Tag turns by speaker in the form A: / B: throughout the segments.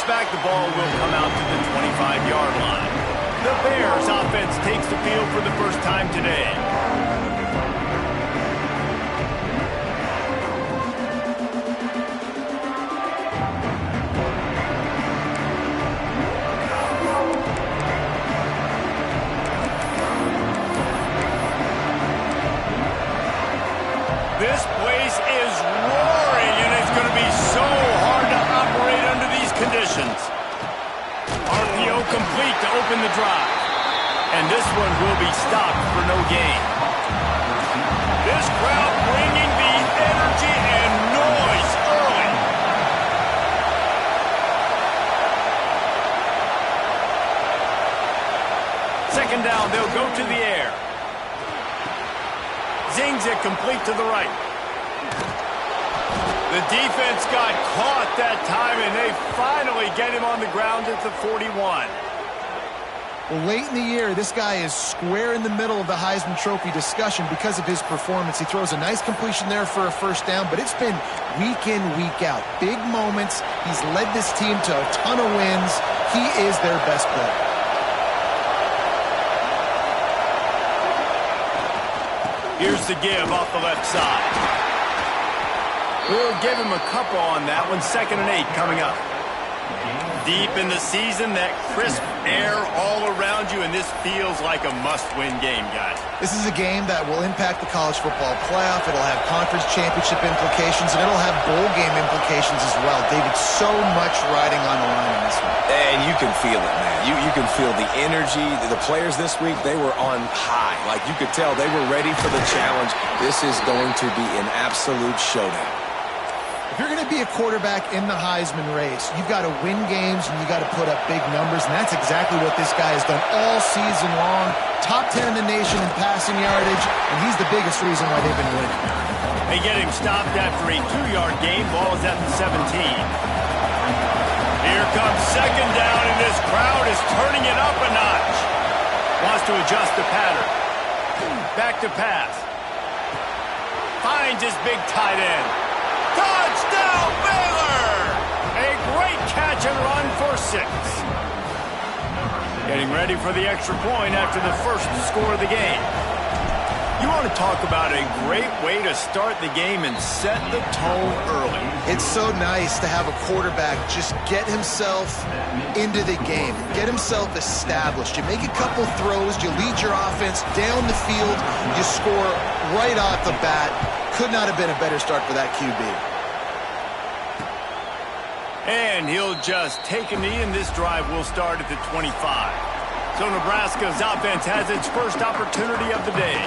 A: back, the ball will come out to the 25-yard line. The Bears offense takes the field for the first time today. This place is roaring, and it's going to be so hard to operate under these conditions. RPO complete to open the drive. And this one will be stopped for no gain. This crowd bringing the energy and noise early. Second down, they'll go to the air. Zings it complete to the right. The defense got caught that time, and they finally get him on the ground at the 41.
B: Well, late in the year, this guy is square in the middle of the Heisman Trophy discussion because of his performance. He throws a nice completion there for a first down, but it's been week in, week out. Big moments. He's led this team to a ton of wins. He is their best player.
A: Here's the give off the left side. We'll give him a couple on that one. 2nd and 8 coming up. Deep in the season, that crisp air all around you, and this feels like a must-win game, guys.
B: This is a game that will impact the college football playoff. It'll have conference championship implications, and it'll have bowl game implications as well. David, so much riding on the line in this one.
C: And you can feel it, man. You can feel the energy. The players this week, they were on high. Like, you could tell they were ready for the challenge. This is going to be an absolute showdown.
B: If you're going to be a quarterback in the Heisman race, you've got to win games and you got to put up big numbers, and that's exactly what this guy has done all season long. Top 10 in the nation in passing yardage, and he's the biggest reason why they've been winning.
A: They get him stopped after a 2-yard gain. Ball is at the 17. Here comes 2nd down, and this crowd is turning it up a notch. Wants to adjust the pattern. Back to pass. Finds his big tight end. Touchdown, Baylor! A great catch and run for 6. Getting ready for the extra point after the first score of the game. You want to talk about a great way to start the game and set the tone early.
B: It's so nice to have a quarterback just get himself into the game, get himself established. You make a couple throws, you lead your offense down the field, you score right off the bat. Could not have been a better start for that QB.
A: And he'll just take a knee, and this drive will start at the 25. So Nebraska's offense has its first opportunity of the day.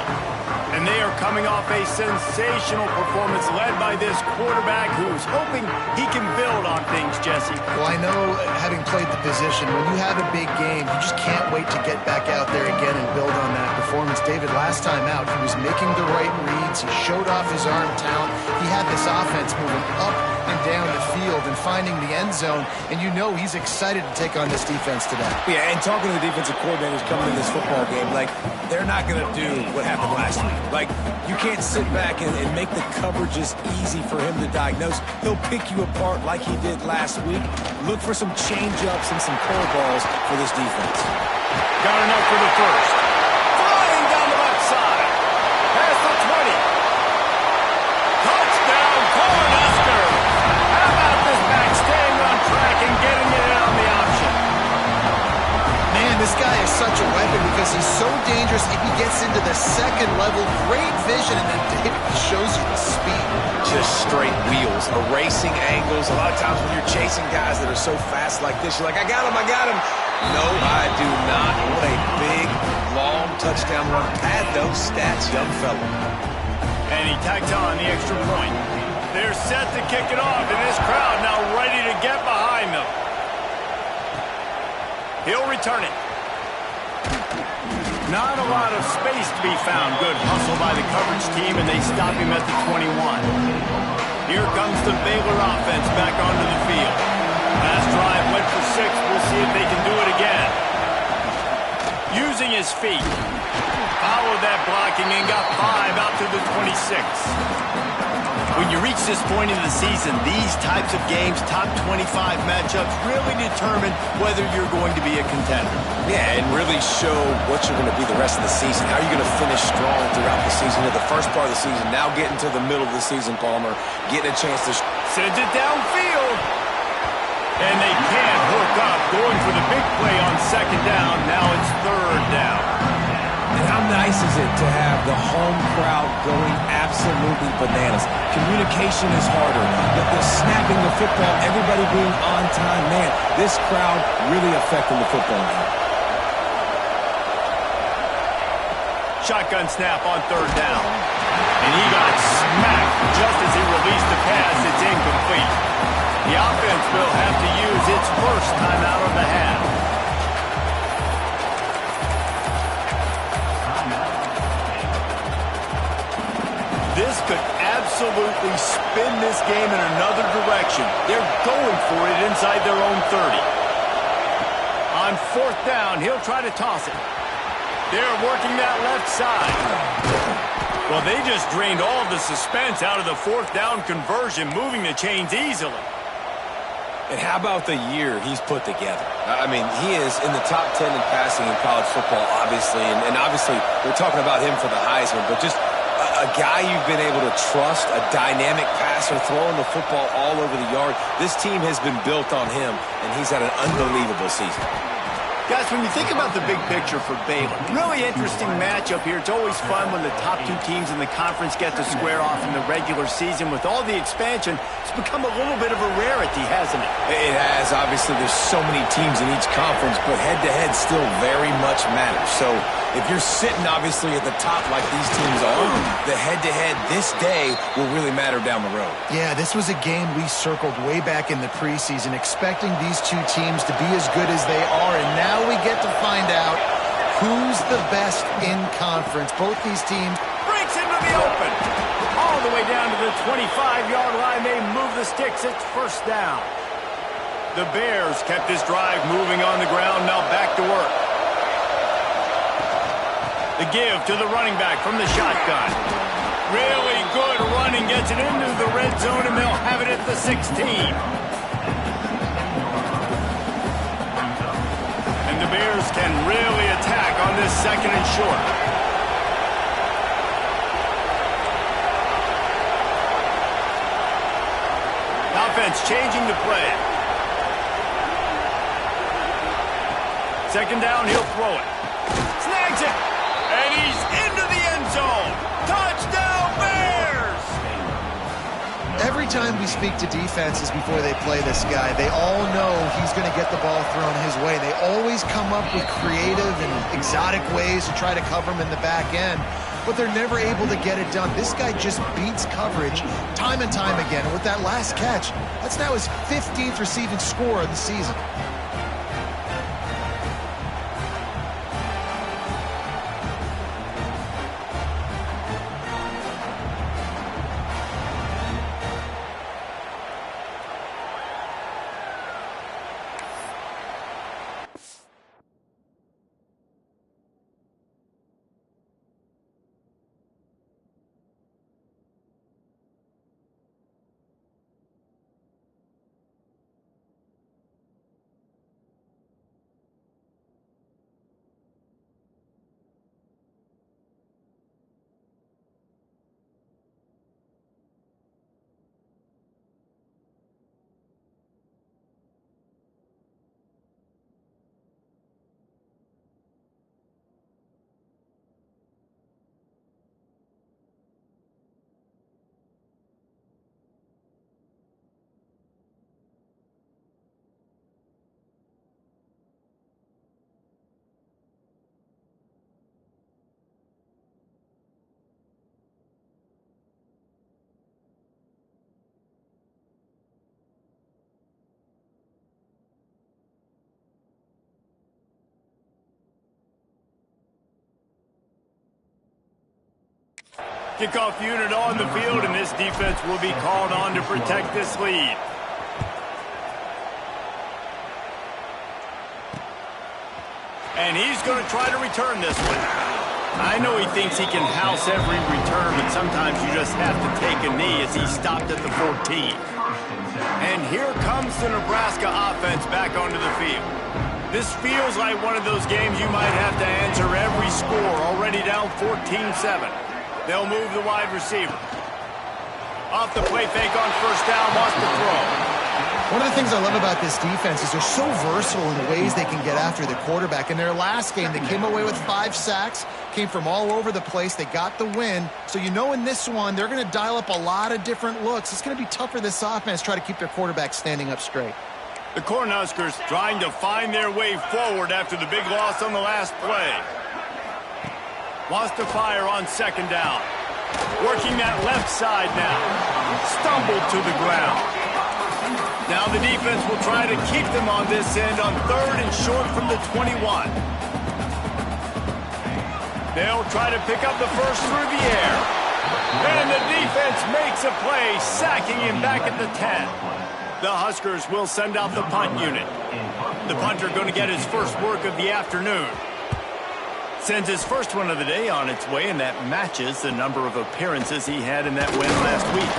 A: And they are coming off a sensational performance led by this quarterback who's hoping he can build on things, Jesse.
B: Well, I know, having played the position, when you have a big game, you just can't wait to get back out there again and build on that performance. David, last time out, he was making the right reads. He showed off his arm talent. He had this offense moving up and down the field and finding the end zone. And you know he's excited to take on this defense today.
C: Yeah, and talking to the defensive coordinators coming in this football game, like, they're not going to do what happened last week. Like, you can't sit back and make the coverages easy for him to diagnose. He'll pick you apart like he did last week. Look for some change-ups and some curveballs for this defense.
A: Got enough for the first. Flying down the left side. Past the 20. Touchdown, Cornhuskers. How about this back staying on track and getting it in on the option?
B: Man, this guy is such a weapon because he's so dangerous if he gets into the second level. Great vision, and then David shows you the speed.
C: Just straight wheels, erasing angles. A lot of times when you're chasing guys that are so fast like this, you're like, I got him, I got him. No, I do not. What a big, long touchdown run. Pad those stats, young fella.
A: And he tacks on the extra point. They're set to kick it off, and this crowd now ready to get behind them. He'll return it. Not a lot of space to be found. Good hustle by the coverage team, and they stop him at the 21. Here comes the Baylor offense back onto the field. Last drive went for 6. We'll see if they can do it again. Using his feet. Followed that blocking and got 5 out to the 26. When you reach this point in the season, these types of games, top 25 matchups, really determine whether you're going to be a contender.
C: Yeah, and really show what you're going to be the rest of the season. How are you going to finish strong throughout the season? The first part of the season, now getting to the middle of the season, Palmer, getting a chance to...
A: Sends it downfield. And they can't hook up. Going for the big play on second down. Now it's third down.
C: And how nice is it to have the home crowd going absolutely bananas? Communication is harder. The snapping the football, everybody being on time. Man, this crowd really affecting the football game.
A: Shotgun snap on third down. And he got smacked just as he released the pass. It's incomplete. The offense will have to use its first timeout of the half. This could absolutely spin this game in another direction. They're going for it inside their own 30. On fourth down, he'll try to toss it. They're working that left side. Well, they just drained all the suspense out of the fourth down conversion, moving the chains easily.
C: And how about the year he's put together? I mean, he is in the top 10 in passing in college football, obviously. And obviously, we're talking about him for the Heisman, but just a guy you've been able to trust, a dynamic passer, throwing the football all over the yard. This team has been built on him, and he's had an unbelievable season.
A: Guys, when you think about the big picture for Baylor, really interesting matchup here. It's always fun when the top two teams in the conference get to square off in the regular season. With all the expansion, it's become a little bit of a rarity, hasn't it?
C: It has. Obviously, there's so many teams in each conference, but head-to-head still very much matters. So if you're sitting, obviously, at the top like these teams are, the head-to-head this day will really matter down the road.
B: Yeah, this was a game we circled way back in the preseason, expecting these two teams to be as good as they are, and now we get to find out who's the best in conference. Both these teams
A: breaks into the open. All the way down to the 25-yard line. They move the sticks. It's first down. The Bears kept this drive moving on the ground. Now back to work. The give to the running back from the shotgun. Really good running. Gets it into the red zone, and they'll have it at the 16. The Bears can really attack on this second and short. Offense changing the play. Second down, he'll throw it. Snags it. And he's into the end zone. Touchdown, Bears!
B: Every time we speak to defenses before they play this guy, they all know he's going to get the ball thrown his way. They always come up with creative and exotic ways to try to cover him in the back end, but they're never able to get it done. This guy just beats coverage time and time again. And with that last catch, that's now his 15th receiving score of the season.
A: Kickoff unit on the field, and this defense will be called on to protect this lead. And he's going to try to return this one. I know he thinks he can house every return, but sometimes you just have to take a knee as he stopped at the 14. And here comes the Nebraska offense back onto the field. This feels like one of those games you might have to answer every score, already down 14-7. They'll move the wide receiver. Off the play fake on first down, wants to throw.
B: One of the things I love about this defense is they're so versatile in the ways they can get after the quarterback. In their last game, they came away with 5 sacks, came from all over the place. They got the win. So you know in this one, they're going to dial up a lot of different looks. It's going to be tough for this offense to try to keep their quarterback standing up straight.
A: The Cornhuskers trying to find their way forward after the big loss on the last play. Wants to fire on second down. Working that left side now. Stumbled to the ground. Now the defense will try to keep them on this end on third and short from the 21. They'll try to pick up the first through the air. And the defense makes a play, sacking him back at the 10. The Huskers will send out the punt unit. The punter going to get his first work of the afternoon. Sends his first one of the day on its way, and that matches the number of appearances he had in that win last week.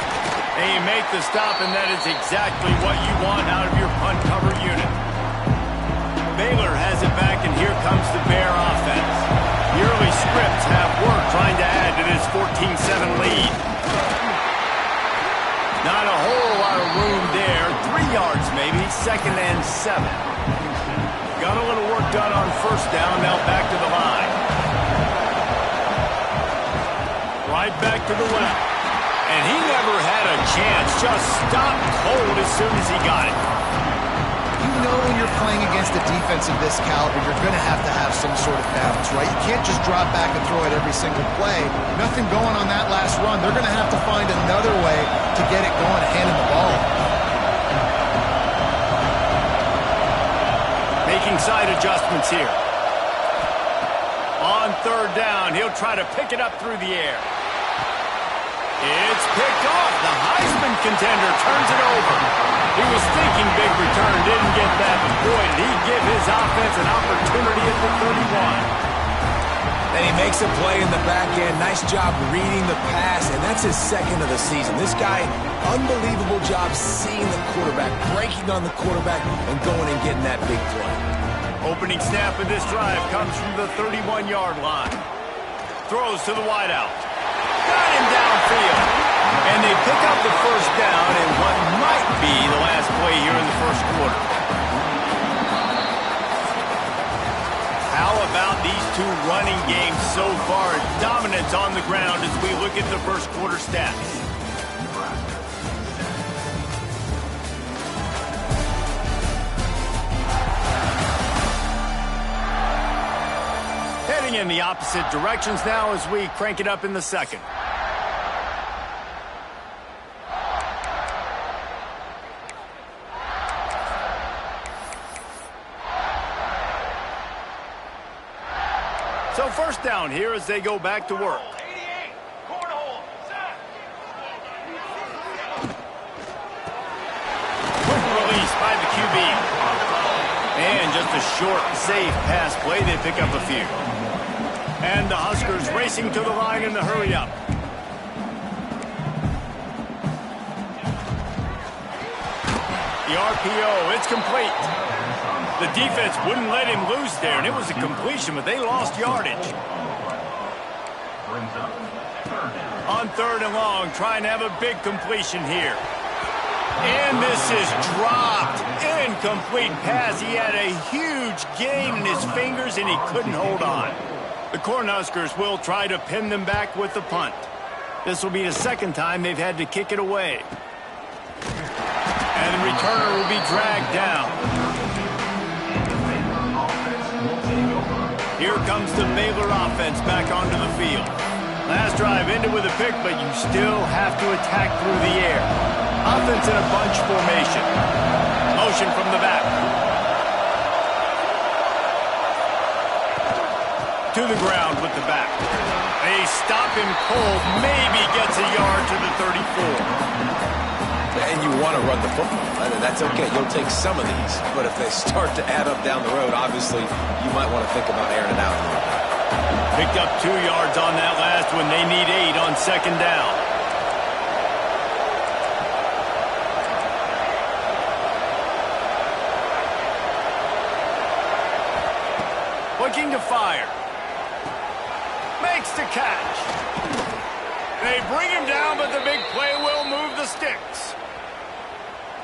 A: And you make the stop, and that is exactly what you want out of your punt cover unit. Baylor has it back, and here comes the Bear offense. The early scripts have worked trying to add to this 14-7 lead. Not a whole lot of room there. 3 yards maybe, 2nd and 7. Got a little work done on first down, now back to the line. Right back to the left. And he never had a chance, just stopped cold as soon as he got it.
B: You know when you're playing against a defense of this caliber, you're going to have some sort of balance, right? You can't just drop back and throw it every single play. Nothing going on that last run. They're going to have to find another way to get it going, handing the ball.
A: Making side adjustments here. On third down, he'll try to pick it up through the air. It's picked off. The Heisman contender turns it over. He was thinking big return, didn't get that. But boy, did he give his offense an opportunity at the 31.
C: And he makes a play in the back end. Nice job reading the pass, and that's his 2nd of the season. This guy, unbelievable job seeing the quarterback, breaking on the quarterback, and going and getting that big play.
A: Opening snap of this drive comes from the 31-yard line. Throws to the wideout. Got him downfield. And they pick up the first down in what might be the last play here in the first quarter. How about these two running games so far? Dominance on the ground as we look at the first quarter stats. Heading in the opposite directions now as we crank it up in the second. So first down here as they go back to work. Quick release by the QB. And just a short, safe pass play. They pick up a few. And the Huskers racing to the line in the hurry up. The RPO, it's complete. The defense wouldn't let him loose there, and it was a completion, but they lost yardage. On third and long, trying to have a big completion here. And this is dropped. Incomplete pass. He had a huge gain in his fingers, and he couldn't hold on. The Cornhuskers will try to pin them back with the punt. This will be the 2nd time they've had to kick it away. And the returner will be dragged down. Here comes the Baylor offense back onto the field. Last drive ended with a pick, but you still have to attack through the air. Offense in a bunch formation. Motion from the back. To the ground with the back. They stop him cold. Maybe gets a yard to the 34.
C: And you want to run the football. That's okay. You'll take some of these. But if they start to add up down the road, obviously, you might want to think about airing it out a little bit.
A: Picked up 2 yards on that last one. They need 8 on second down. Looking to fire. Makes the catch. They bring him down, but the big play will move the sticks.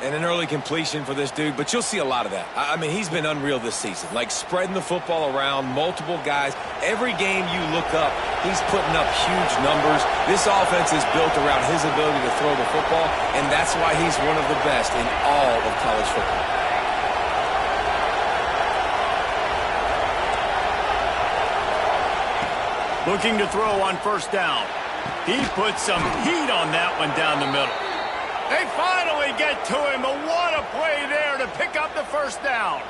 C: And an early completion for this dude, but you'll see a lot of that. I mean, he's been unreal this season, like spreading the football around, multiple guys. Every game you look up, he's putting up huge numbers. This offense is built around his ability to throw the football, and that's why he's one of the best in all of college football.
A: Looking to throw on first down. He put some heat on that one down the middle. They finally get to him, but what a play there to pick up the first down.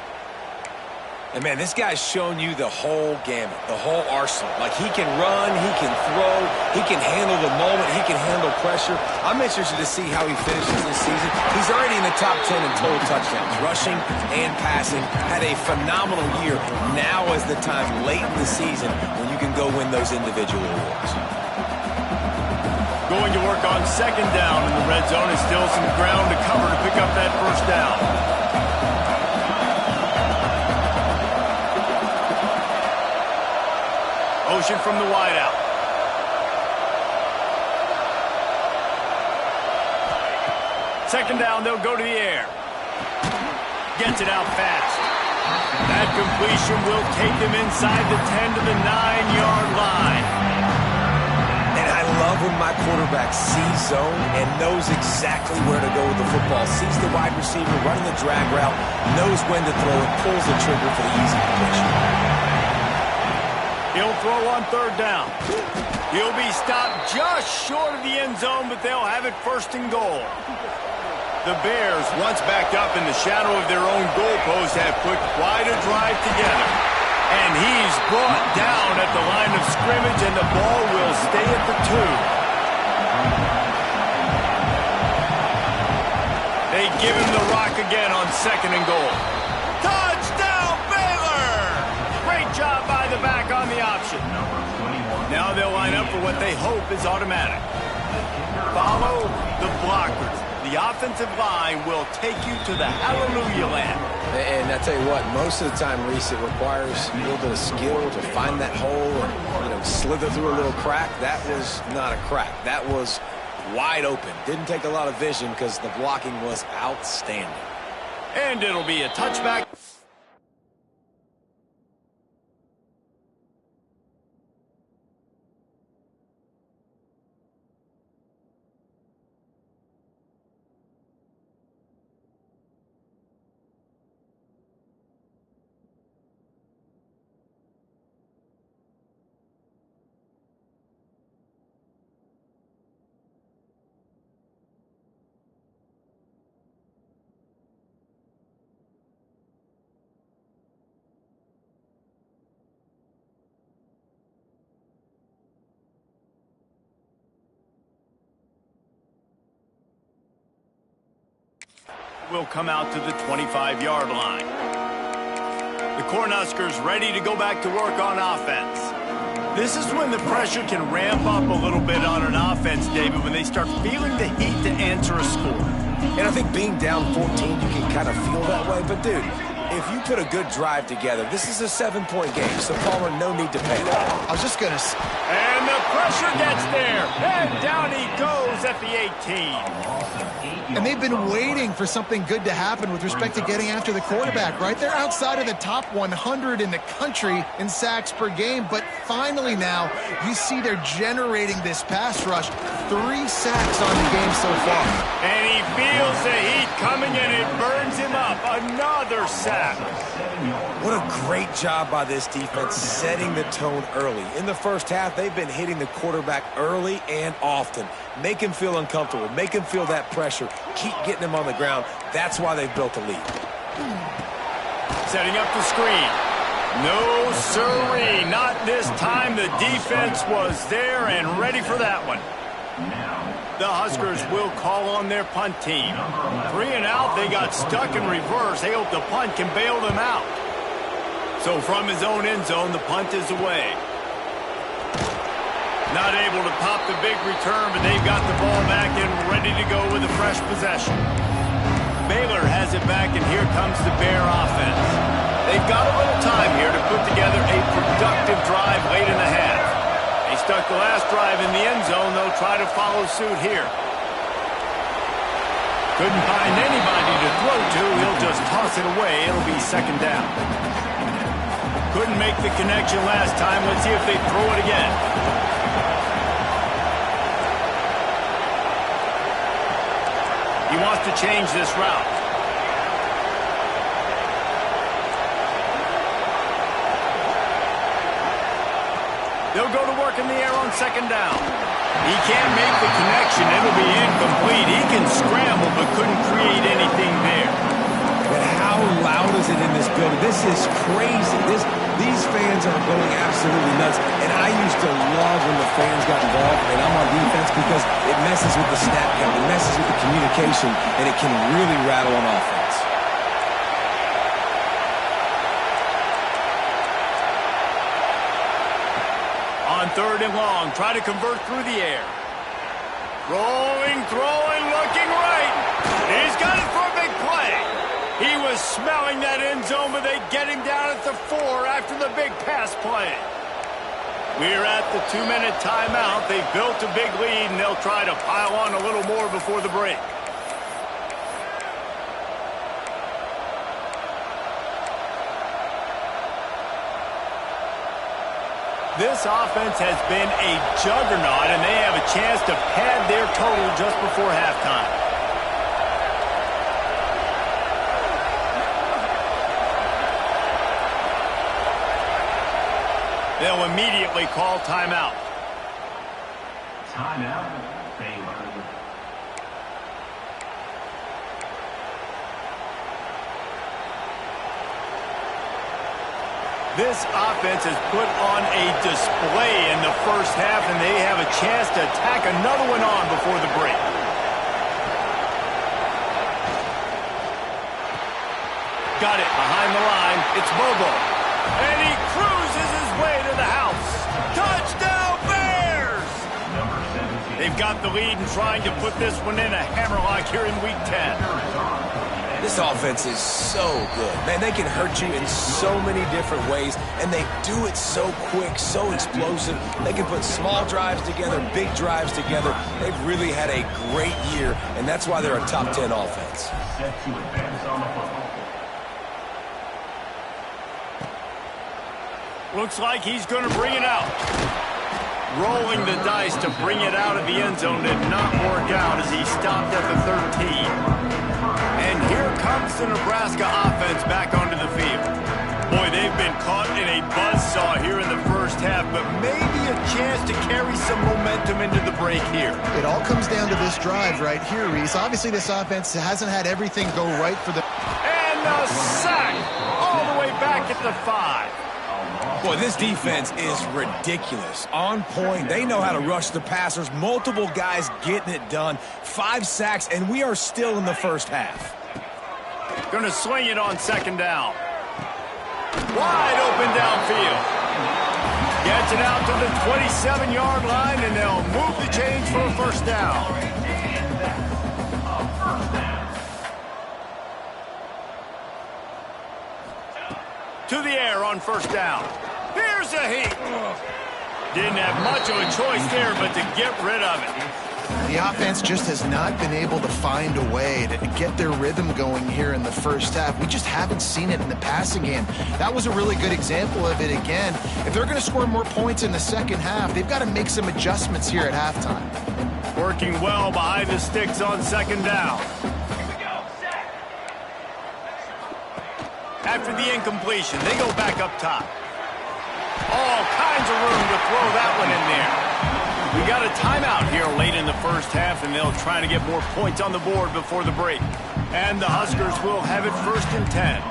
C: And, man, this guy's shown you the whole gamut, the whole arsenal. Like, he can run, he can throw, he can handle the moment, he can handle pressure. I'm interested to see how he finishes this season. He's already in the top 10 in total touchdowns, rushing and passing. Had a phenomenal year. Now is the time late in the season when you can go win those individual awards.
A: Going to work on second down in the red zone. Is still some ground to cover to pick up that first down. Motion from the wideout. Second down, they'll go to the air. Gets it out fast. That completion will take them inside the 10 to the 9-yard line.
C: And I love when my quarterback sees zone and knows exactly where to go with the football. Sees the wide receiver running the drag route, knows when to throw it, pulls the trigger for the easy completion.
A: He'll throw on third down. He'll be stopped just short of the end zone, but they'll have it first and goal. The Bears, once backed up in the shadow of their own goalpost, have put quite a drive together. And he's brought down at the line of scrimmage, and the ball will stay at the 2. They give him the rock again on second and goal. Touchdown, Baylor! Great job by the back on the option. Now they'll line up for what they hope is automatic. Follow the blockers. The offensive line will take you to the hallelujah land.
C: And I tell you what, most of the time, Reese, it requires a little bit of skill to find that hole or, slither through a little crack. That was not a crack. That was wide open. Didn't take a lot of vision because the blocking was outstanding.
A: And it'll be a touchback. Will come out to the 25-yard line. The Cornhuskers ready to go back to work on offense. This is when the pressure can ramp up a little bit on an offense, David, when they start feeling the heat to answer a score.
C: And I think being down 14, you can kind of feel that way. But, dude, if you put a good drive together, this is a 7-point game, so Palmer, no need to panic.
B: I was just going to say.
A: And the pressure gets there. And down he goes at the 18.
B: And they've been waiting for something good to happen with respect to getting after the quarterback, right? They're outside of the top 100 in the country in sacks per game, but finally now you see they're generating this pass rush. 3 sacks on the game so far.
A: And he feels the heat coming, and it burns him up. Another sack.
C: What a great job by this defense setting the tone early. In the first half, they've been hitting the quarterback early and often. Make him feel uncomfortable. Make him feel that pressure. Keep getting him on the ground. That's why they've built a lead.
A: Setting up the screen. No siree. Not this time. The defense was there and ready for that one. The Huskers will call on their punt team. 3 and out. They got stuck in reverse. They hope the punt can bail them out. So from his own end zone, the punt is away. Not able to pop the big return, but they've got the ball back and ready to go with a fresh possession. Baylor has it back, and here comes the Bear offense. They've got a little time here to put together a productive drive late in the half. They stuck the last drive in the end zone. They'll try to follow suit here. Couldn't find anybody to throw to. He'll just toss it away. It'll be second down. Couldn't make the connection last time. Let's see if they throw it again. He wants to change this route. They'll go to work in the air on second down. He can't make the connection. It'll be incomplete. He can scramble, but couldn't create anything there.
C: But how loud is it in this building? This is crazy. These fans are going absolutely nuts. And I used to love when the fans got involved, and I'm on defense, because it messes with the snap count, it messes with the communication, and it can really rattle on offense.
A: On third and long, try to convert through the air. Rolling, throwing, looking right. He's got it for a big play. He was smelling that end zone, but they get him down at the 4 after the big pass play. We're at the 2-minute timeout. They've built a big lead, and they'll try to pile on a little more before the break. This offense has been a juggernaut, and they have a chance to pad their total just before halftime. They'll immediately call timeout.
D: Timeout, Baylor.
A: This offense has put on a display in the first half, and they have a chance to tack another one on before the break. Got it behind the line. It's Bobo. And he cruises his way to the house. Touchdown, Bears! They've got the lead and trying to put this one in a hammerlock here in Week 10.
C: This offense is so good. Man, they can hurt you in so many different ways, and they do it so quick, so explosive. They can put small drives together, big drives together. They've really had a great year, and that's why they're a top 10 offense.
D: Set to advance on the football.
A: Looks like he's going to bring it out. Rolling the dice to bring it out of the end zone did not work out as he stopped at the 13. And here comes the Nebraska offense back onto the field. Boy, they've been caught in a buzzsaw here in the first half, but maybe a chance to carry some momentum into the break here.
B: It all comes down to this drive right here, Reese. Obviously, this offense hasn't had everything go right for them.
A: And the sack all the way back at the 5.
C: Boy, this defense is ridiculous. On point. They know how to rush the passers. Multiple guys getting it done. 5 sacks, and we are still in the first half.
A: Going to swing it on second down. Wide open downfield. Gets it out to the 27-yard line, and they'll move the chains for a first down. To the air on first down. Here's a heat. Didn't have much of a choice there, but to get rid of it.
B: The offense just has not been able to find a way to get their rhythm going here in the first half. We just haven't seen it in the passing game. That was a really good example of it again. If they're going to score more points in the second half, they've got to make some adjustments here at halftime.
A: Working well behind the sticks on second down. After the incompletion, they go back up top. All kinds of room to throw that one in there. We got a timeout here late in the first half, and they'll try to get more points on the board before the break. And the Huskers will have it 1st and 10.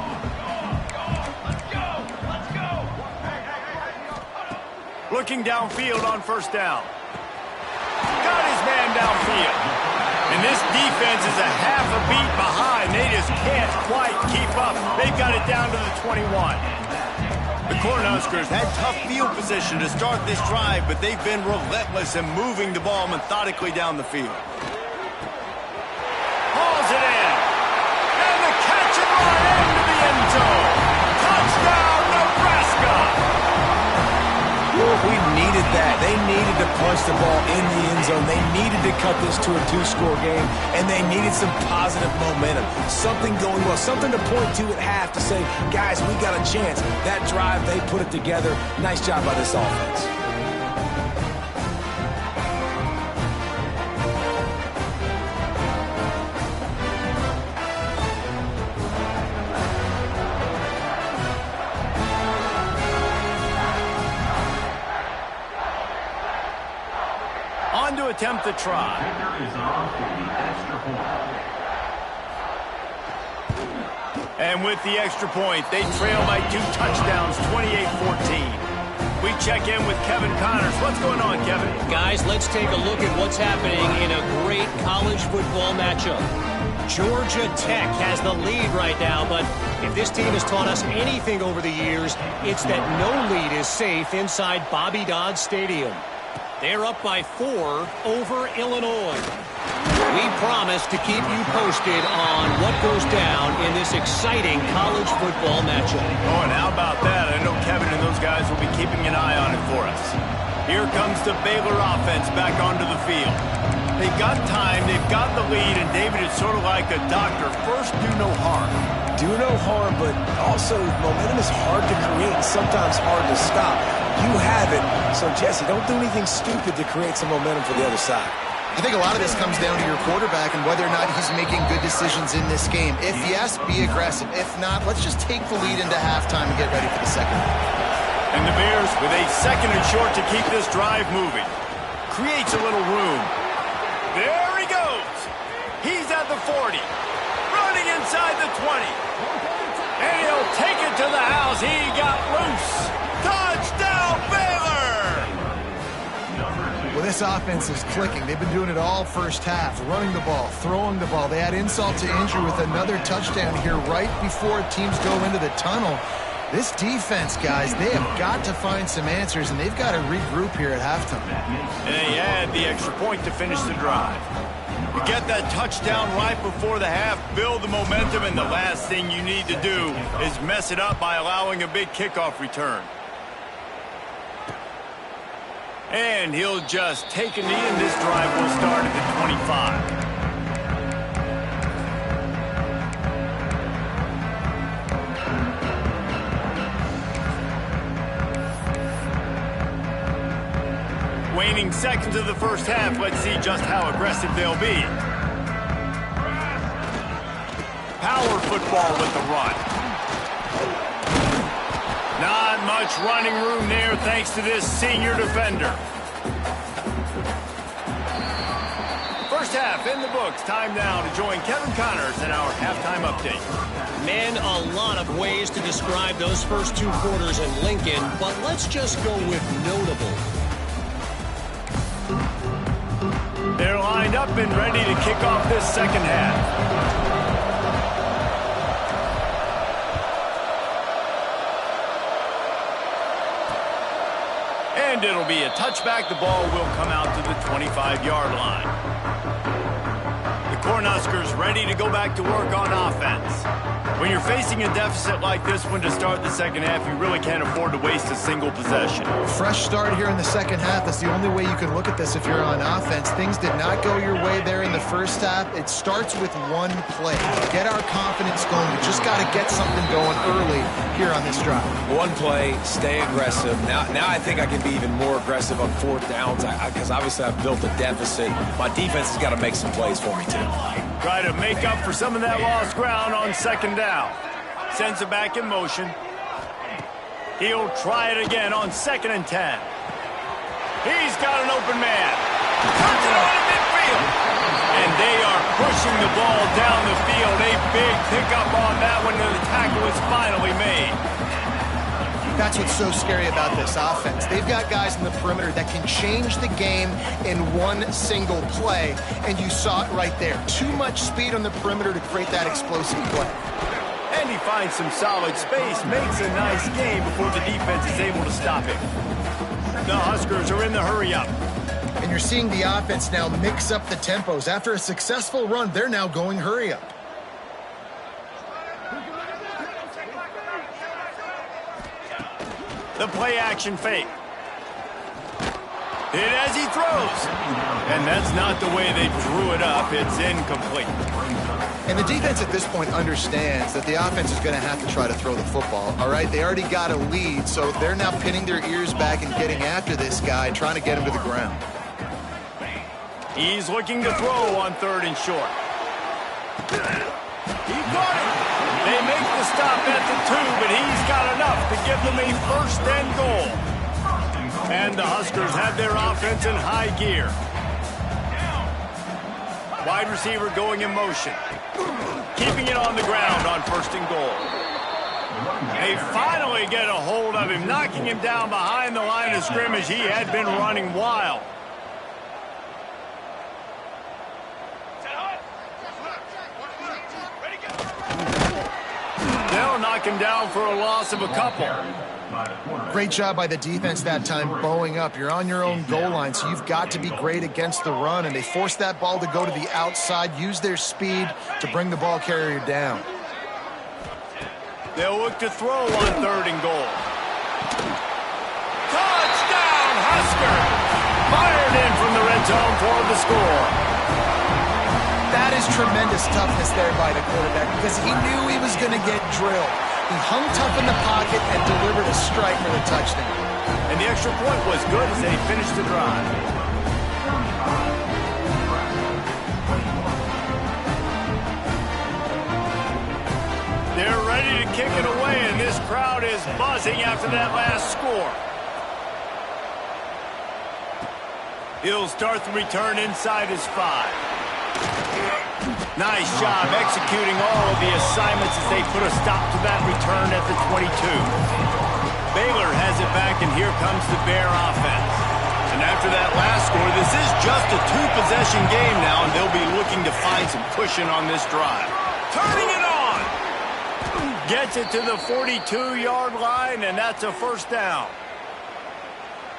A: Looking downfield on first down. Got his man downfield. And this defense is a half a beat behind. They just can't quite keep up. They've got it down to the 21. The Cornhuskers had tough field position to start this drive, but they've been relentless in moving the ball methodically down the field. Hauls it in. And the catch and run into the end zone. Touchdown, Nebraska!
C: We needed that. They needed to punch the ball in the end zone. They needed to cut this to a 2-score game, and they needed some positive momentum. Something going well, something to point to at half to say, guys, we got a chance. That drive, they put it together. Nice job by this offense.
A: On to attempt the try.
D: Kicker is on for the extra point.
A: And with the extra point, they trail by 2 touchdowns, 28-14. We check in with Kevin Connors. What's going on, Kevin?
E: Guys, let's take a look at what's happening in a great college football matchup. Georgia Tech has the lead right now, but if this team has taught us anything over the years, it's that no lead is safe inside Bobby Dodd Stadium. They're up by 4 over Illinois. We promise to keep you posted on what goes down in this exciting college football matchup.
A: Oh, and how about that? I know Kevin and those guys will be keeping an eye on it for us. Here comes the Baylor offense back onto the field. They've got time, they've got the lead, and David, it's sort of like a doctor. First, do no harm.
C: Do no harm, but also momentum is hard to create and sometimes hard to stop. You have it, so Jesse, don't do anything stupid to create some momentum for the other side.
B: I think a lot of this comes down to your quarterback and whether or not he's making good decisions in this game. If yes, be aggressive. If not, let's just take the lead into halftime and get ready for the second half.
A: And the Bears with a second and short to keep this drive moving. Creates a little room. There he goes. He's at the 40. Running inside the 20. And he'll take it to the house. He got loose. Touchdown, Baylor!
B: Well, this offense is clicking. They've been doing it all first half, running the ball, throwing the ball. They add insult to injury with another touchdown here right before teams go into the tunnel. This defense, guys, they have got to find some answers, and they've got to regroup here at halftime.
A: And they add the extra point to finish the drive. You get that touchdown right before the half, build the momentum, and the last thing you need to do is mess it up by allowing a big kickoff return. And he'll just take a knee, and this drive will start at the 25. Waning seconds of the first half. Let's see just how aggressive they'll be. Power football with the run. Not much running room there thanks to this senior defender. First half in the books. Time now to join Kevin Connors in our halftime update.
E: Man, a lot of ways to describe those first 2 quarters in Lincoln, but let's just go with notable.
A: They're lined up and ready to kick off this second half. And it'll be a touchback. The ball will come out to the 25-yard line. The Cornhuskers ready to go back to work on offense. When you're facing a deficit like this one to start the second half, you really can't afford to waste a single possession.
B: Fresh start here in the second half. That's the only way you can look at this if you're on offense. Things did not go your way there in the first half. It starts with one play. Get our confidence going. We just got to get something going early here on this drive.
C: One play, stay aggressive. Now I think I can be even more aggressive on 4th downs because obviously I've built a deficit. My defense has got to make some plays for me too.
A: Try to make up for some of that lost ground on second down. Sends it back in motion. He'll try it again on 2nd and 10. He's got an open man. Turns it on in midfield. And they are pushing the ball down the field. A big pickup on that one, and the tackle is finally made.
B: That's what's so scary about this offense. They've got guys in the perimeter that can change the game in one single play, and you saw it right there. Too much speed on the perimeter to create that explosive play.
A: And he finds some solid space, makes a nice game before the defense is able to stop him. The Huskers are in the hurry-up.
B: And you're seeing the offense now mix up the tempos. After a successful run, they're now going hurry-up.
A: The play-action fake. Hit as he throws. And that's not the way they drew it up. It's incomplete.
B: And the defense at this point understands that the offense is going to have to try to throw the football, all right? They already got a lead, so they're now pinning their ears back and getting after this guy, trying to get him to the ground.
A: He's looking to throw on 3rd and short. He got it. They make the stop at the 2, but he's got enough to give them a 1st and goal. And the Huskers have their offense in high gear. Wide receiver going in motion. Keeping it on the ground on 1st and goal. They finally get a hold of him, knocking him down behind the line of scrimmage. He had been running wild. They'll knock him down for a loss of a couple.
B: Great job by the defense that time, bowing up. You're on your own goal line, so you've got to be great against the run, and they forced that ball to go to the outside, use their speed to bring the ball carrier down.
A: They'll look to throw on 3rd and goal. Touchdown, Husker! Fired in from the red zone for the score.
B: That is tremendous toughness there by the quarterback because he knew he was going to get drilled. He hung tough in the pocket and delivered a strike for the touchdown.
A: And the extra point was good as they finished the drive. They're ready to kick it away, and this crowd is buzzing after that last score. He'll start the return inside his 5. Nice job executing all of the assignments as they put a stop to that return at the 22. Baylor has it back, and here comes the Bear offense. And after that last score, this is just a 2-possession game now, and they'll be looking to find some cushion on this drive. Turning it on! Gets it to the 42-yard line, and that's a 1st down.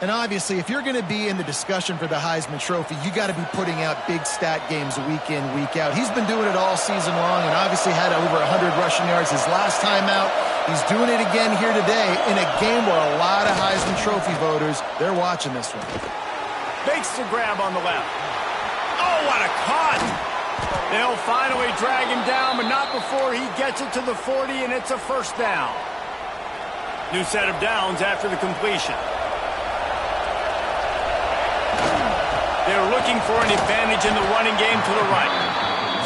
B: And obviously, if you're going to be in the discussion for the Heisman Trophy, you got to be putting out big stat games week in, week out. He's been doing it all season long and obviously had over 100 rushing yards his last time out. He's doing it again here today in a game where a lot of Heisman Trophy voters, they're watching this one.
A: Makes the grab on the left. Oh, what a cut! They'll finally drag him down, but not before he gets it to the 40, and it's a 1st down. New set of downs after the completion. They're looking for an advantage in the running game to the right.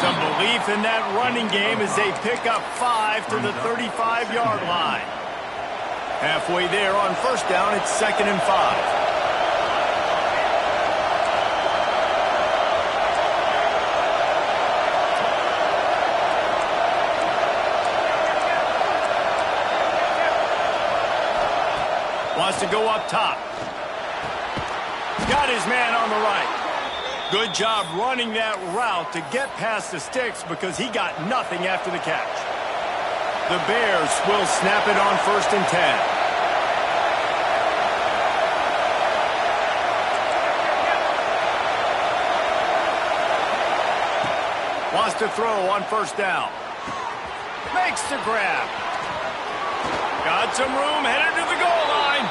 A: Some belief in that running game as they pick up 5 to the 35-yard line. Halfway there on 1st down, it's 2nd and 5. Wants to go up top. Got his man on the right. Good job running that route to get past the sticks because he got nothing after the catch. The Bears will snap it on 1st and 10. Wants to throw on 1st down. Makes the grab. Got some room, headed to the goal line.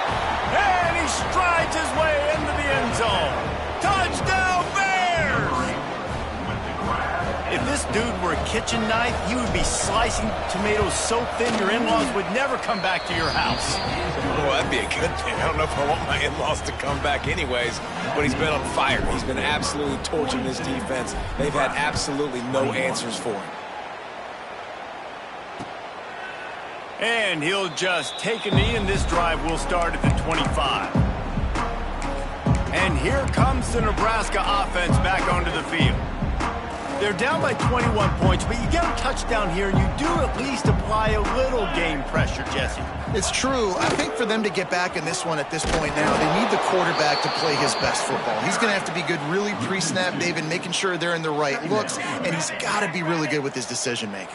A: And he strides his way into the end zone. Touchdown, Bears! If this dude were a kitchen knife, he would be slicing tomatoes so thin your in-laws would never come back to your house.
C: Well, that'd be a good thing. I don't know if I want my in-laws to come back anyways, but he's been on fire. He's been absolutely torching this defense. They've had absolutely no answers for him.
A: And he'll just take a knee, and this drive will start at the 25. And here comes the Nebraska offense back onto the field. They're down by 21 points, but you get a touchdown here, and you do at least apply a little game pressure, Jesse.
B: It's true. I think for them to get back in this one at this point now, they need the quarterback to play his best football. He's going to have to be good really pre-snap, David, making sure they're in the right looks, and he's got to be really good with his decision-making.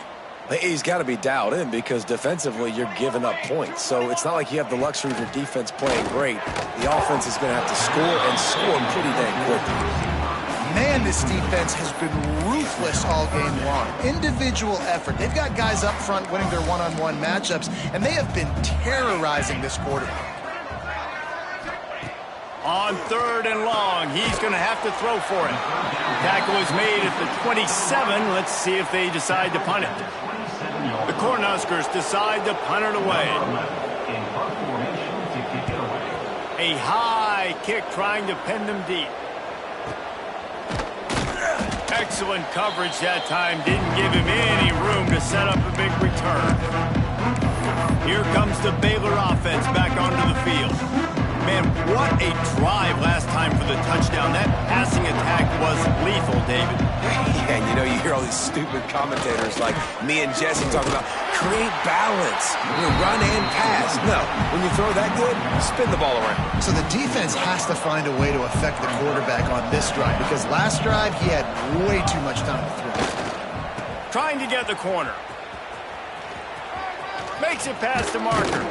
C: He's got to be dialed in because defensively you're giving up points. So it's not like you have the luxury of your defense playing great. The offense is going to have to score and score pretty dang quickly.
B: Man, this defense has been ruthless all game long. Individual effort. They've got guys up front winning their one-on-one matchups, and they have been terrorizing this quarterback.
A: On 3rd and long, he's going to have to throw for it. Tackle is made at the 27. Let's see if they decide to punt it. The Cornhuskers decide to punt it away. A high kick trying to pin them deep. Excellent coverage that time. Didn't give him any room to set up a big return. Here comes the Baylor offense back onto the field. Man, what a drive last time for the touchdown. That passing attack was lethal, David.
C: Yeah, and you know, you hear all these stupid commentators like me and Jesse talking about create balance, run and pass. No, when you throw that good, spin the ball around.
B: So the defense has to find a way to affect the quarterback on this drive because last drive he had way too much time to throw.
A: Trying to get the corner. Makes it past the marker.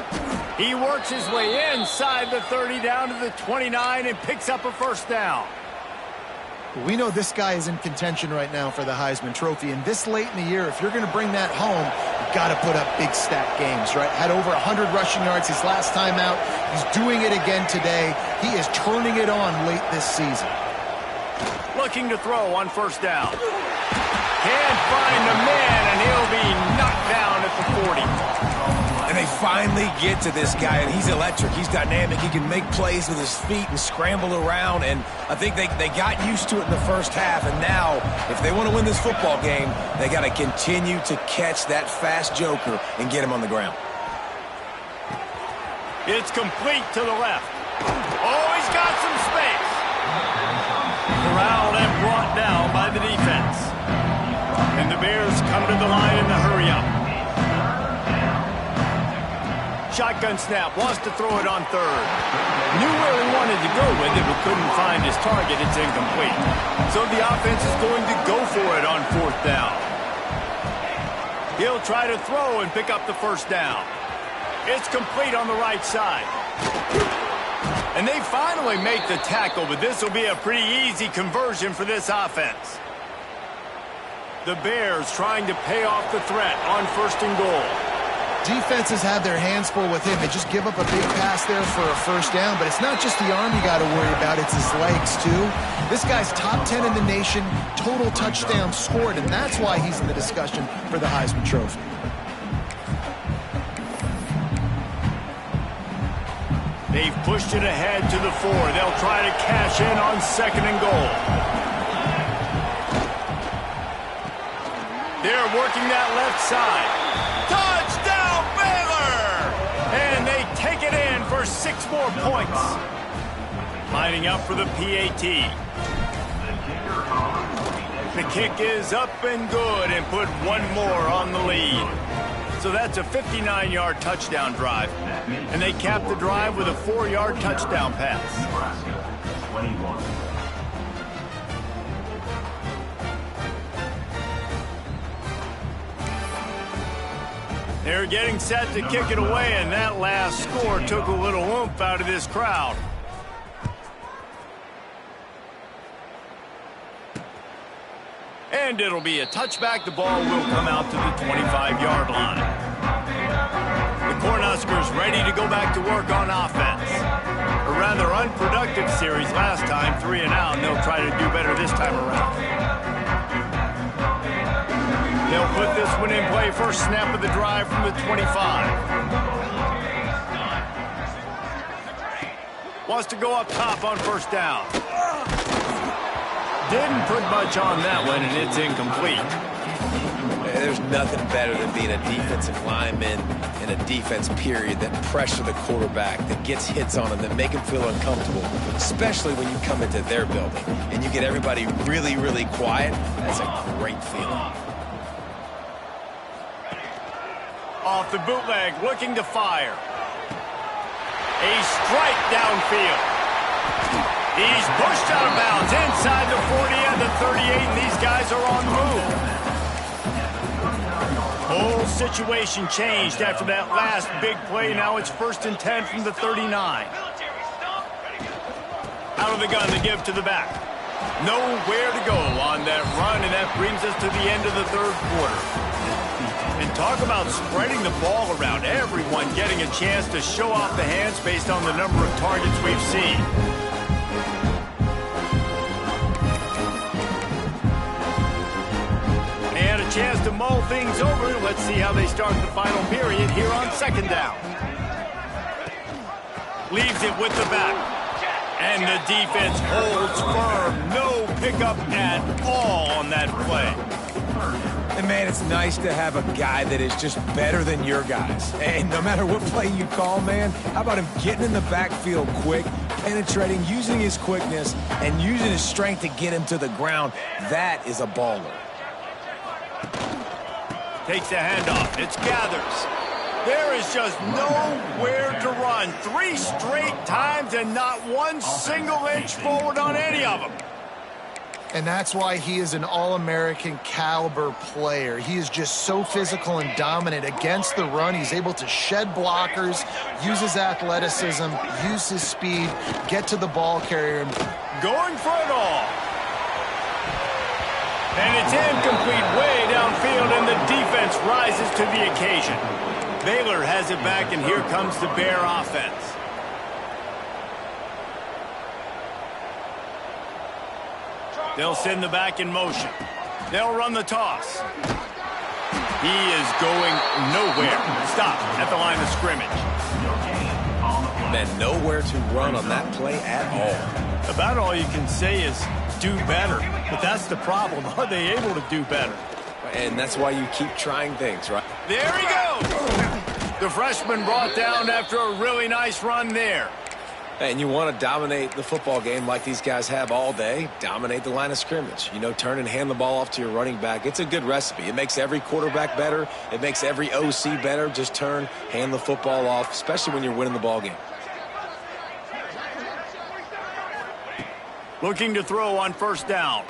A: He works his way inside the 30 down to the 29 and picks up a first down.
B: We know this guy is in contention right now for the Heisman Trophy, and this late in the year, if you're going to bring that home, you've got to put up big stat games, right? Had over 100 rushing yards his last time out. He's doing it again today. He is turning it on late this season.
A: Looking to throw on first down. Can't find the man, and he'll be knocked down at the 40.
C: And they finally get to this guy, and he's electric. He's dynamic. He can make plays with his feet and scramble around, and I think they got used to it in the first half, and now, if they want to win this football game, they got to continue to catch that fast joker and get him on the ground.
A: It's complete to the left. Oh, he's got some space. Corralled and brought down by the defense. And the Bears come to the line in the hurry-up. Shotgun snap, wants to throw it on 3rd. Knew where he wanted to go with it, but couldn't find his target. It's incomplete. So the offense is going to go for it on 4th down. He'll try to throw and pick up the first down. It's complete on the right side. And they finally make the tackle, but this will be a pretty easy conversion for this offense. The Bears trying to pay off the threat on 1st and goal.
B: Defenses have their hands full with him. They just give up a big pass there for a first down, but it's not just the arm you got to worry about, it's his legs too. This guy's top 10 in the nation, total touchdowns scored, and that's why he's in the discussion for the Heisman Trophy.
A: They've pushed it ahead to the 4. They'll try to cash in on 2nd and goal. They're working that left side. Touchdown, Baylor! And they take it in for 6 more points. Lining up for the PAT. The kick is up and good and put 1 more on the lead. So that's a 59-yard touchdown drive. And they cap the drive with a 4-yard touchdown pass.
D: 21.
A: They're getting set to kick it away, and that last score took a little oomph out of this crowd. And it'll be a touchback. The ball will come out to the 25-yard line. The Cornhuskers ready to go back to work on offense. A rather unproductive series last time, 3 and out, and they'll try to do better this time around. They'll put this one in play. First snap of the drive from the 25. Wants to go up top on first down. Didn't put much on that one, and it's incomplete.
C: There's nothing better than being a defensive lineman in a defense period that pressure the quarterback, that gets hits on him, that make him feel uncomfortable, especially when you come into their building and you get everybody really, really quiet. That's a great feeling.
A: Off the bootleg, looking to fire. A strike downfield. He's pushed out of bounds inside the 40 and the 38, and these guys are on the move. Whole situation changed after that last big play. Now it's 1st and 10 from the 39. Out of the gun to give to the back. Nowhere to go on that run, and that brings us to the end of the 3rd quarter. And talk about spreading the ball around. Everyone getting a chance to show off the hands based on the number of targets we've seen. And a chance to mull things over. Let's see how they start the final period here on 2nd down. Leaves it with the back. And the defense holds firm. No pickup at all on that play.
C: And, man, it's nice to have a guy that is just better than your guys. And no matter what play you call, man, how about him getting in the backfield quick, penetrating, using his quickness, and using his strength to get him to the ground? That is a baller.
A: Takes a handoff. It's Gathers. There is just nowhere to run. 3 straight times and not one single inch forward on any of them.
B: And that's why he is an All-American caliber player. He is just so physical and dominant against the run. He's able to shed blockers, use his athleticism, use his speed, get to the ball carrier.
A: Going for it all. And it's incomplete way downfield, and the defense rises to the occasion. Baylor has it back, and here comes the Bear offense. They'll send the back in motion. They'll run the toss. He is going nowhere. Stop at the line of scrimmage.
C: Man, nowhere to run on that play at all.
A: About all you can say is do better. But that's the problem. Are they able to do better?
C: And that's why you keep trying things, right?
A: There he goes. The freshman brought down after a really nice run there.
C: And you want to dominate the football game like these guys have all day. Dominate the line of scrimmage. You know, turn and hand the ball off to your running back. It's a good recipe. It makes every quarterback better. It makes every OC better. Just turn, hand the football off, especially when you're winning the ball game.
A: Looking to throw on 1st down.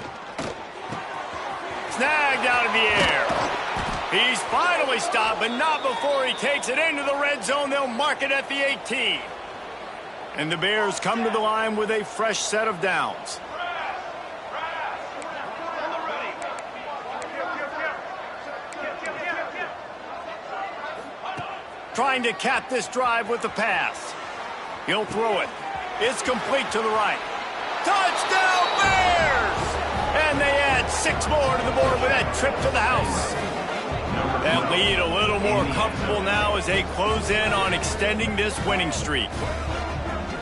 A: Snagged out of the air. He's finally stopped, but not before he takes it into the red zone. They'll mark it at the 18. And the Bears come to the line with a fresh set of downs. Trying to cap this drive with the pass. He'll throw it. It's complete to the right. Touchdown Bears! And they add 6 more to the board with that trip to the house. That lead a little more comfortable now as they close in on extending this winning streak.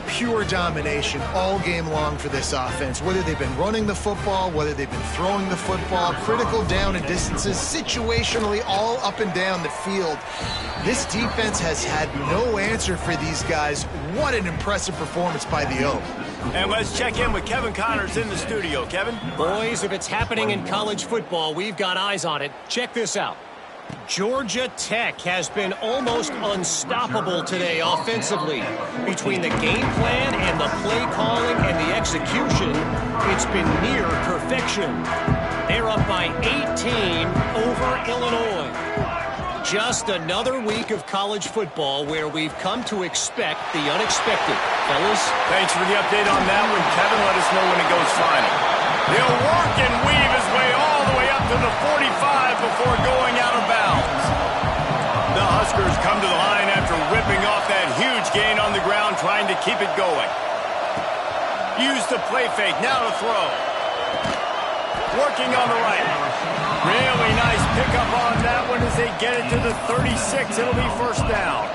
B: Pure domination all game long for this offense. Whether they've been running the football, whether they've been throwing the football, critical down and distances, situationally all up and down the field. This defense has had no answer for these guys. What an impressive performance by the O.
A: And let's check in with Kevin Connors in the studio. Kevin?
E: Boys, if it's happening in college football, we've got eyes on it. Check this out. Georgia Tech has been almost unstoppable today offensively. Between the game plan and the play calling and the execution, it's been near perfection. They're up by 18 over Illinois. Just another week of college football where we've come to expect the unexpected. Fellas?
A: Thanks for the update on that one, Kevin. Let us know when it goes final. He'll work and weave his way all the way up to the 45 before going out of bounds. The Huskers come to the line after ripping off that huge gain on the ground, trying to keep it going. Use the play fake, now to throw. Working on the right. Really nice pickup on that one as they get it to the 36. It'll be 1st down.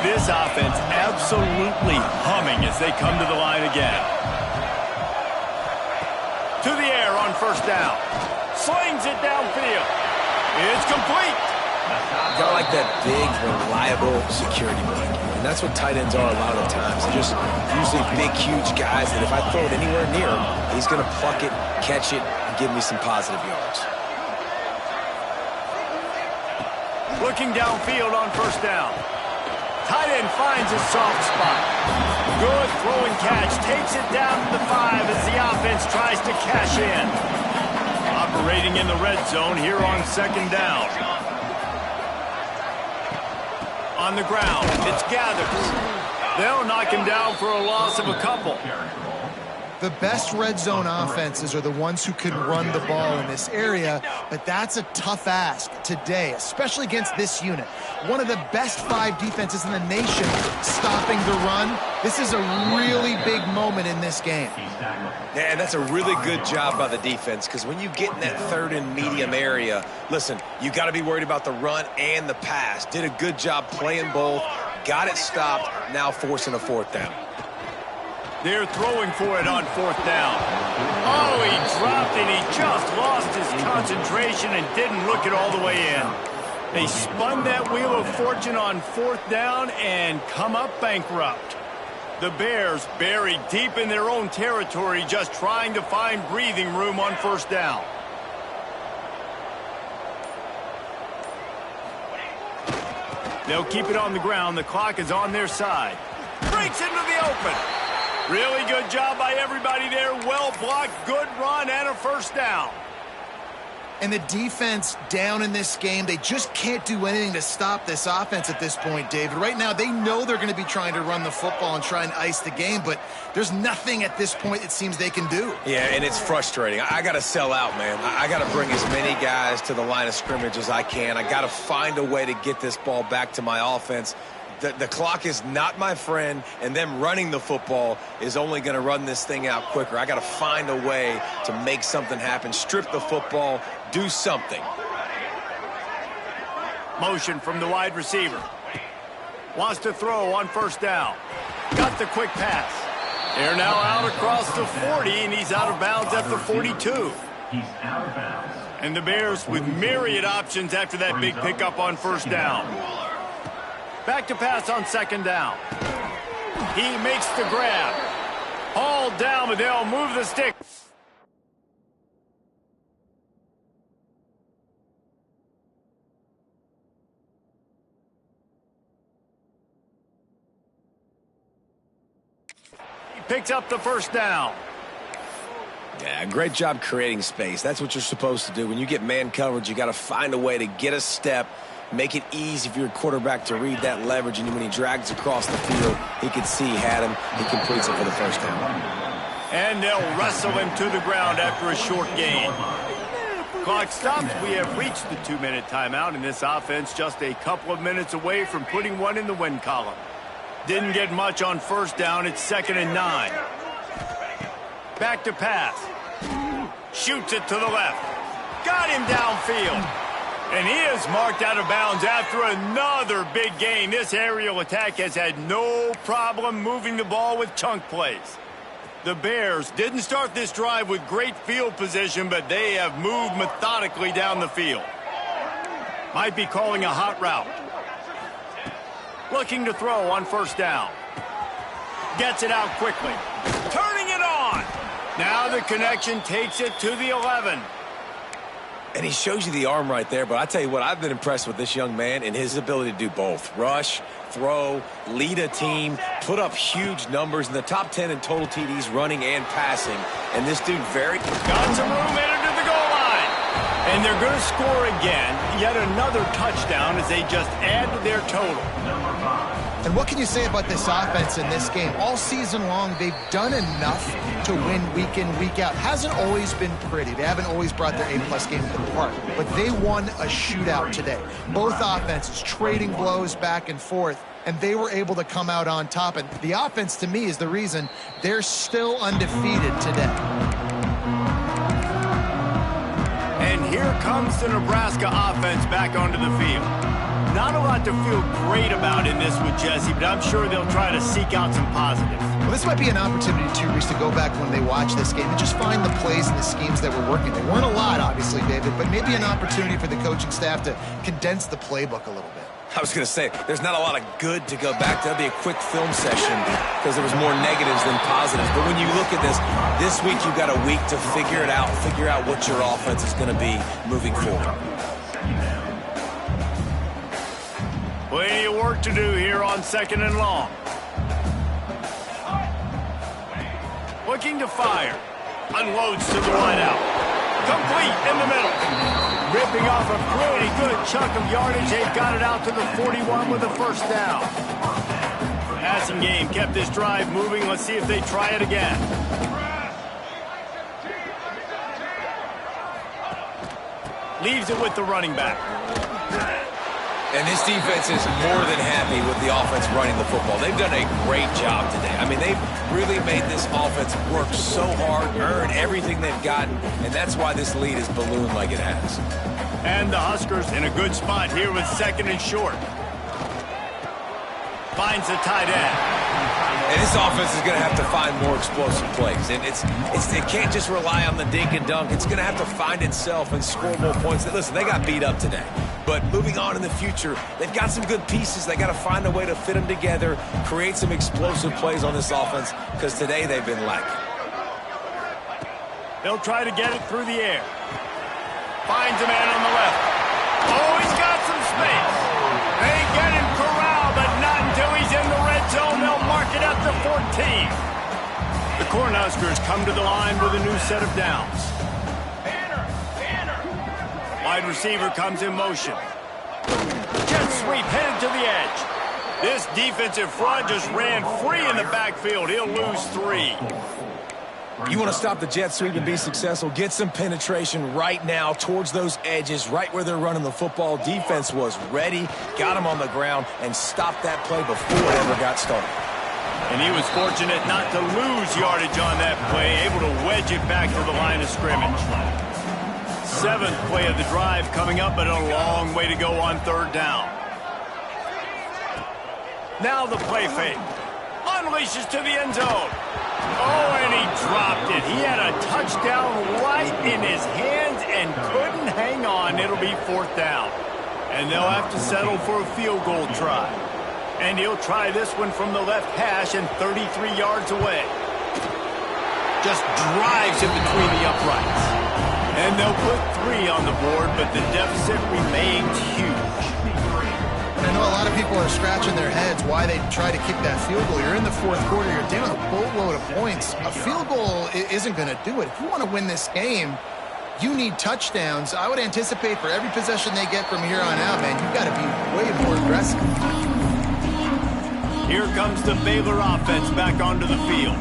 A: This offense absolutely humming as they come to the line again. To the air on 1st down. Slings it downfield. It's complete.
C: Got like that big, reliable security blanket. And that's what tight ends are a lot of the times. They're just usually big, huge guys that if I throw it anywhere near him, he's going to pluck it, catch it, and give me some positive yards.
A: Looking downfield on 1st down. Tight end finds a soft spot. Good throwing catch. Takes it down to the 5 as the offense tries to cash in. Operating in the red zone here on 2nd down. On the ground, it's Gathers. They'll knock him down for a loss of a couple.
B: The best red zone offenses are the ones who can run the ball in this area, but that's a tough ask today, especially against this unit. One of the best 5 defenses in the nation stopping the run. This is a really big moment in this game.
C: Yeah, and that's a really good job by the defense, because when you get in that 3rd and medium area, listen, you got to be worried about the run and the pass. Did a good job playing both, got it stopped, now forcing a 4th down.
A: They're throwing for it on 4th down. Oh, he dropped and he just lost his concentration and didn't look it all the way in. They spun that wheel of fortune on 4th down and come up bankrupt. The Bears buried deep in their own territory, just trying to find breathing room on 1st down. They'll keep it on the ground. The clock is on their side. Breaks into the open. Really good job by everybody there. Well blocked, good run, and a 1st down.
B: And the defense down in this game, they just can't do anything to stop this offense at this point, David. Right now, they know they're going to be trying to run the football and try and ice the game, but there's nothing at this point it seems they can do.
C: Yeah, and it's frustrating. I got to sell out, man. I got to bring as many guys to the line of scrimmage as I can. I got to find a way to get this ball back to my offense. The clock is not my friend, and them running the football is only going to run this thing out quicker. I got to find a way to make something happen, strip the football, do something.
A: Motion from the wide receiver. Wants to throw on 1st down. Got the quick pass. They're now out across the 40, and he's out of bounds at the 42.
D: He's out of bounds.
A: And the Bears with myriad options after that big pickup on 1st down. Back to pass on 2nd down. He makes the grab. Hauled down, but they'll move the stick. He picks up the 1st down.
C: Yeah, great job creating space. That's what you're supposed to do. When you get man coverage, you got to find a way to get a step, make it easy for your quarterback to read that leverage, and when he drags across the field, he can see he had him. He completes it for the 1st down.
A: And they'll wrestle him to the ground after a short gain. Clock stops. We have reached the 2-minute timeout, and this offense just a couple of minutes away from putting one in the win column. Didn't get much on 1st down. It's 2nd and 9. Back to pass. Shoots it to the left. Got him downfield. And he is marked out of bounds after another big gain. This aerial attack has had no problem moving the ball with chunk plays. The Bears didn't start this drive with great field position, but they have moved methodically down the field. Might be calling a hot route. Looking to throw on 1st down. Gets it out quickly. Turning it on. Now the connection takes it to the 11.
C: And he shows you the arm right there, but I tell you what, I've been impressed with this young man and his ability to do both. Rush, throw, lead a team, put up huge numbers in the top 10 in total TDs running and passing. And this dude
A: got some room headed to the goal line. And they're going to score again. Yet another touchdown as they just add to their total.
B: And what can you say about this offense in this game? All season long, they've done enough to win week in, week out. Hasn't always been pretty. They haven't always brought their A-plus game to the park. But they won a shootout today. Both offenses trading blows back and forth, and they were able to come out on top. And the offense, to me, is the reason they're still undefeated today.
A: And here comes the Nebraska offense back onto the field. Not a lot to feel great about in this with Jesse, but I'm sure they'll try to seek out some positives.
B: Well, this might be an opportunity, too, Reese, to go back when they watch this game and just find the plays and the schemes that were working. They weren't a lot, obviously, David, but maybe an opportunity for the coaching staff to condense the playbook a little bit.
C: I was going to say, there's not a lot of good to go back to. That'll be a quick film session because there was more negatives than positives. But when you look at this week you've got a week to figure it out, figure out what your offense is going to be moving forward.
A: Plenty of work to do here on 2nd and long. Looking to fire. Unloads to the wide out. Complete in the middle. Ripping off a pretty good chunk of yardage. They've got it out to the 41 with a first down. Passing game kept this drive moving. Let's see if they try it again. Leaves it with the running back.
C: And this defense is more than happy with the offense running the football. They've done a great job today. I mean, they've really made this offense work so hard, earn everything they've gotten, and that's why this lead is ballooned like it has.
A: And the Huskers in a good spot here with second and short. Finds the tight end.
C: And this offense is going to have to find more explosive plays. And it can't just rely on the dink and dunk. It's going to have to find itself and score more points. Listen, they got beat up today. But moving on in the future, they've got some good pieces. They got to find a way to fit them together, create some explosive plays on this offense, because today they've been lacking.
A: They'll try to get it through the air. Finds a man on the left. Oh, he's got some space. They get him corralled, but not until he's in the red zone. They'll mark it at the 14. The Cornhuskers come to the line with a new set of downs. Wide receiver comes in motion. Jet sweep headed to the edge. This defensive front just ran free in the backfield. He'll lose 3.
C: You want to stop the jet sweep and be successful, get some penetration right now towards those edges, right where they're running the football. Defense was ready, got him on the ground, and stopped that play before it ever got started.
A: And he was fortunate not to lose yardage on that play, able to wedge it back to the line of scrimmage. 7th play of the drive coming up, but a long way to go on 3rd down. Now the play fake. Unleashes to the end zone. Oh, and he dropped it. He had a touchdown right in his hands and couldn't hang on. It'll be 4th down. And they'll have to settle for a field goal try. And he'll try this one from the left hash and 33 yards away. Just drives it between the uprights. And they'll put 3 on the board, but the deficit remains huge.
B: And I know a lot of people are scratching their heads why they try to kick that field goal. You're in the 4th quarter. You're down a boatload of points. A field goal isn't going to do it. If you want to win this game, you need touchdowns. I would anticipate for every possession they get from here on out, man, you've got to be way more aggressive.
A: Here comes the Baylor offense back onto the field.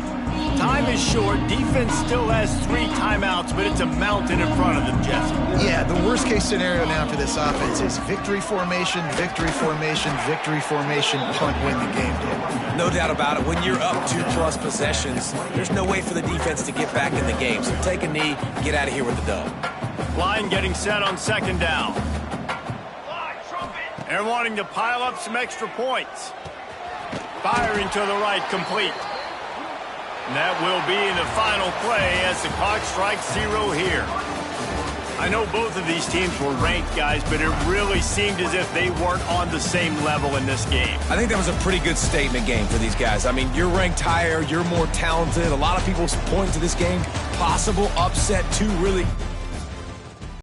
A: Time is short. Defense still has 3 timeouts, but it's a mountain in front of them, Jesse. Yeah,
B: the worst-case scenario now for this offense is victory formation, victory formation, victory formation, punt, win the game.
C: No doubt about it. When you're up 2+ possessions, there's no way for the defense to get back in the game. So take a knee, get out of here with the dub.
A: Line getting set on 2nd down. They're wanting to pile up some extra points. Firing to the right, complete. And that will be the final play as the clock strikes 0 here. I know both of these teams were ranked, guys, but it really seemed as if they weren't on the same level in this game.
C: I think that was a pretty good statement game for these guys. I mean, you're ranked higher, you're more talented. A lot of people point to this game, possible upset, 2 really